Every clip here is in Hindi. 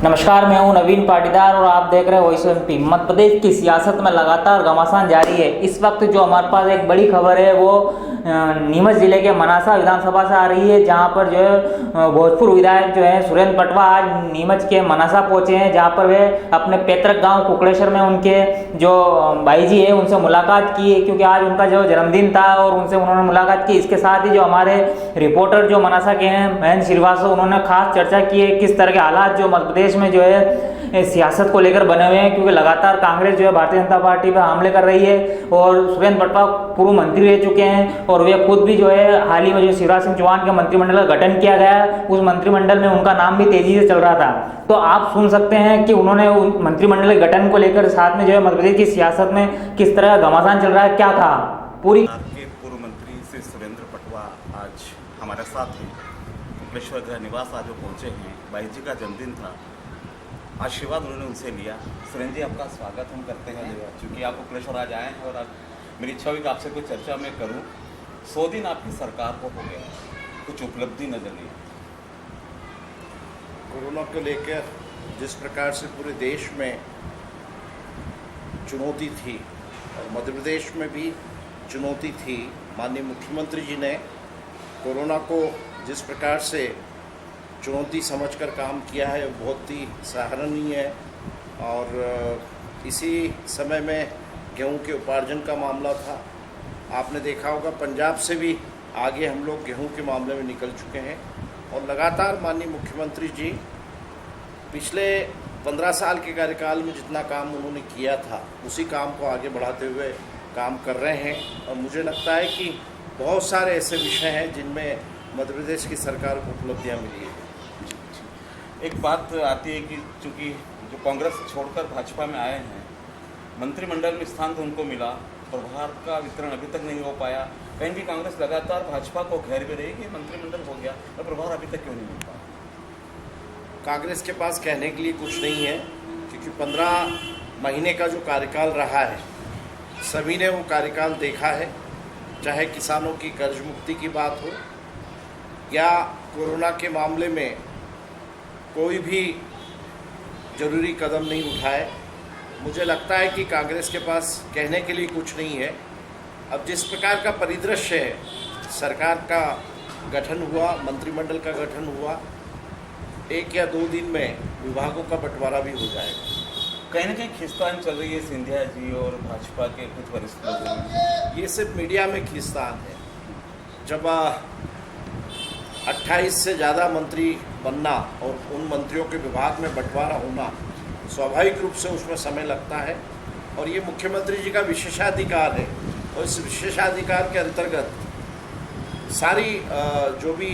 नमस्कार, मैं हूं नवीन पाटीदार और आप देख रहे हैं voice of MP. Madhya Pradesh की सियासत में लगातार घमासान जारी है। इस वक्त जो हमारे पास एक बड़ी खबर है वो नीमच जिले के मनासा विधानसभा से आ रही है, जहां पर जो है भोजपुर विधायक जो है सुरेंद्र पटवा आज नीमच के मनासा पहुंचे हैं, जहां पर वे अपने पैतृक गांव कुकड़ेश्वर में उनके जो भाई जी है उनसे मुलाकात की है, क्योंकि आज उनका जो जन्मदिन था और उनसे उन्होंने मुलाकात की। इसके साथ ही जो हमारे रिपोर्टर जो मनासा के हैं महेंद्र श्रीवास्तव, उन्होंने खास चर्चा की है किस तरह के हालात जो मध्य प्रदेश में जो है सियासत को लेकर बने हुए हैं, क्योंकि लगातार कांग्रेस जो है भारतीय जनता पार्टी पर हमले कर रही है और सुरेंद्र पटवा पूर्व मंत्री रह चुके हैं और वे खुद भी जो है हाल ही में जो शिवराज सिंह चौहान के मंत्रिमंडल का गठन किया गया, उस मंत्रिमंडल में उनका नाम भी तेजी से चल रहा था। तो आप सुन सकते हैं कि उन्होंने मंत्रिमंडल के गठन को लेकर साथ में जो है मध्य प्रदेश की सियासत में किस तरह घमासान चल रहा है, क्या था पूरी। पूर्व मंत्री श्री सुरेंद्र पटवा आज हमारे साथ हैं। कुकड़ेश्वर गृह निवास आज वो पहुँचे हैं। भाई जी का जन्मदिन था, आशीर्वाद उन्होंने उनसे लिया। सुरेंद्र जी, आपका स्वागत हम करते हैं, क्योंकि आप कुकड़ेश्वर आज आए हैं और आज मेरी इच्छा हुई कि आपसे कोई चर्चा मैं करूं। 100 दिन आपकी सरकार को हो गया, कुछ उपलब्धि नजर नहीं। कोरोना को लेकर जिस प्रकार से पूरे देश में चुनौती थी और मध्य प्रदेश में भी चुनौती थी, माननीय मुख्यमंत्री जी ने कोरोना को जिस प्रकार से चुनौती समझकर काम किया है वो बहुत ही सराहनीय है। और इसी समय में गेहूं के उपार्जन का मामला था। आपने देखा होगा पंजाब से भी आगे हम लोग गेहूं के मामले में निकल चुके हैं और लगातार माननीय मुख्यमंत्री जी पिछले 15 साल के कार्यकाल में जितना काम उन्होंने किया था उसी काम को आगे बढ़ाते हुए काम कर रहे हैं। और मुझे लगता है कि बहुत सारे ऐसे विषय हैं जिनमें मध्य प्रदेश की सरकार को उपलब्धियाँ मिली है। एक बात आती है कि चूँकि जो कांग्रेस छोड़कर भाजपा में आए हैं, मंत्रिमंडल में स्थान तो उनको मिला, प्रभार का वितरण अभी तक नहीं हो पाया। कहीं भी कांग्रेस लगातार भाजपा को घेर भी रही कि मंत्रिमंडल हो गया और प्रभार अभी तक क्यों नहीं मिल पाया। कांग्रेस के पास कहने के लिए कुछ नहीं है, क्योंकि 15 महीने का जो कार्यकाल रहा है सभी ने वो कार्यकाल देखा है। चाहे किसानों की कर्ज मुक्ति की बात हो या कोरोना के मामले में कोई भी जरूरी कदम नहीं उठाए। मुझे लगता है कि कांग्रेस के पास कहने के लिए कुछ नहीं है। अब जिस प्रकार का परिदृश्य है, सरकार का गठन हुआ, मंत्रिमंडल का गठन हुआ, 1 या 2 दिन में विभागों का बंटवारा भी हो जाएगा। कहीं ना कहीं खिंचातान चल रही है सिंधिया जी और भाजपा के कुछ वरिष्ठ लोगों में। ये सिर्फ मीडिया में खिंचातान है। जब 28 से ज़्यादा मंत्री बनना और उन मंत्रियों के विभाग में बंटवारा होना, स्वाभाविक रूप से उसमें समय लगता है और ये मुख्यमंत्री जी का विशेषाधिकार है और इस विशेषाधिकार के अंतर्गत सारी जो भी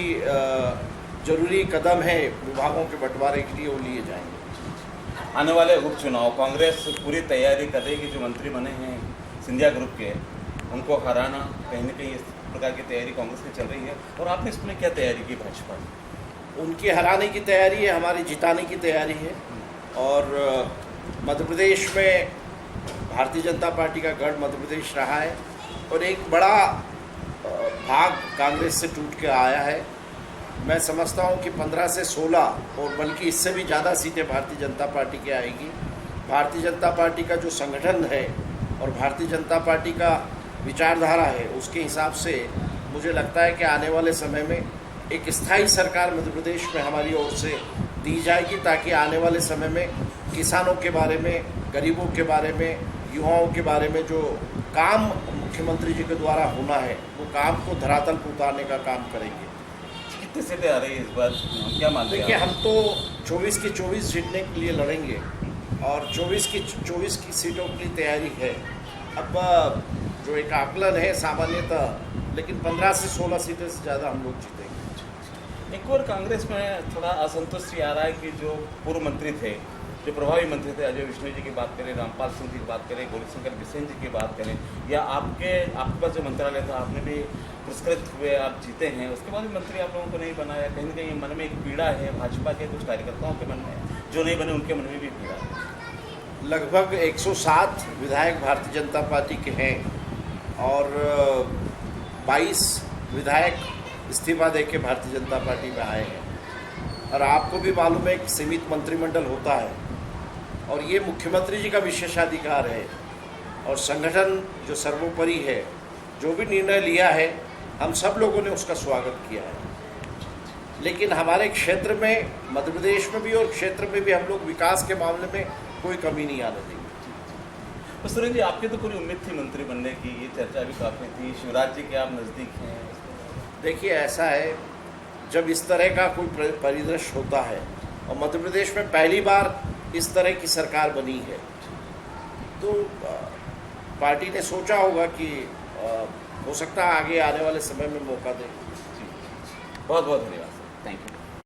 जरूरी कदम है विभागों के बंटवारे के लिए वो लिए जाएंगे। आने वाले उपचुनाव कांग्रेस पूरी तैयारी कर रही है कि जो मंत्री बने हैं सिंधिया ग्रुप के, उनको हराना, कहीं ना कहीं इस प्रकार की तैयारी कांग्रेस की चल रही है। और आपने इसमें क्या तैयारी की भाजपा की? उनकी हराने की तैयारी है, हमारी जिताने की तैयारी है। और मध्य प्रदेश में भारतीय जनता पार्टी का गढ़ मध्य प्रदेश रहा है और एक बड़ा भाग कांग्रेस से टूट के आया है। मैं समझता हूं कि 15 से 16 और बल्कि इससे भी ज़्यादा सीटें भारतीय जनता पार्टी की आएगी। भारतीय जनता पार्टी का जो संगठन है और भारतीय जनता पार्टी का विचारधारा है, उसके हिसाब से मुझे लगता है कि आने वाले समय में एक स्थायी सरकार मध्य प्रदेश में हमारी ओर से दी जाएगी, ताकि आने वाले समय में किसानों के बारे में, गरीबों के बारे में, युवाओं के बारे में जो काम मुख्यमंत्री जी के द्वारा होना है वो काम को धरातल पर उतारने का काम करेंगे। कितनी सीटें आ रही है इस बार, क्या मानते हैं? देखिए, हम तो 24 की 24 जीतने के लिए लड़ेंगे और 24 की सीटों की तैयारी है। अब जो एक आकलन है सामान्यतः, लेकिन 15 से 16 सीटें से ज़्यादा हम लोग जीतेंगे। एक और कांग्रेस में थोड़ा असंतुष्टि आ रहा है कि जो पूर्व मंत्री थे, जो प्रभावी मंत्री थे, अजय विष्णु जी की बात करें, रामपाल सिंह जी की बात करें, गौरीशंकर बिसेन जी की बात करें, या आपके पास जो मंत्रालय था आपने भी पुरस्कृत हुए, आप जीते हैं, उसके बाद भी मंत्री आप लोगों को नहीं बनाया। कहीं ना कहीं मन में एक पीड़ा है, भाजपा के कुछ कार्यकर्ताओं के मन में, जो नहीं बने उनके मन में भी पीड़ा है। लगभग 107 विधायक भारतीय जनता पार्टी के हैं और 22 विधायक इस्तीफा देके भारतीय जनता पार्टी में आए हैं। और आपको भी मालूम है कि सीमित मंत्रिमंडल होता है और ये मुख्यमंत्री जी का विशेषाधिकार है और संगठन जो सर्वोपरि है, जो भी निर्णय लिया है हम सब लोगों ने उसका स्वागत किया है। लेकिन हमारे क्षेत्र में, मध्य प्रदेश में भी और क्षेत्र में भी हम लोग विकास के मामले में कोई कमी नहीं आने देंगे। तो सुरेंद्र जी, आपकी तो पूरी उम्मीद थी मंत्री बनने की, ये चर्चा भी काफ़ी थी, शिवराज जी के आप नज़दीक हैं। देखिए ऐसा है, जब इस तरह का कोई परिदृश्य होता है और मध्य प्रदेश में पहली बार इस तरह की सरकार बनी है, तो पार्टी ने सोचा होगा कि हो सकता है आगे आने वाले समय में मौका दें। बहुत बहुत धन्यवाद सर, थैंक यू।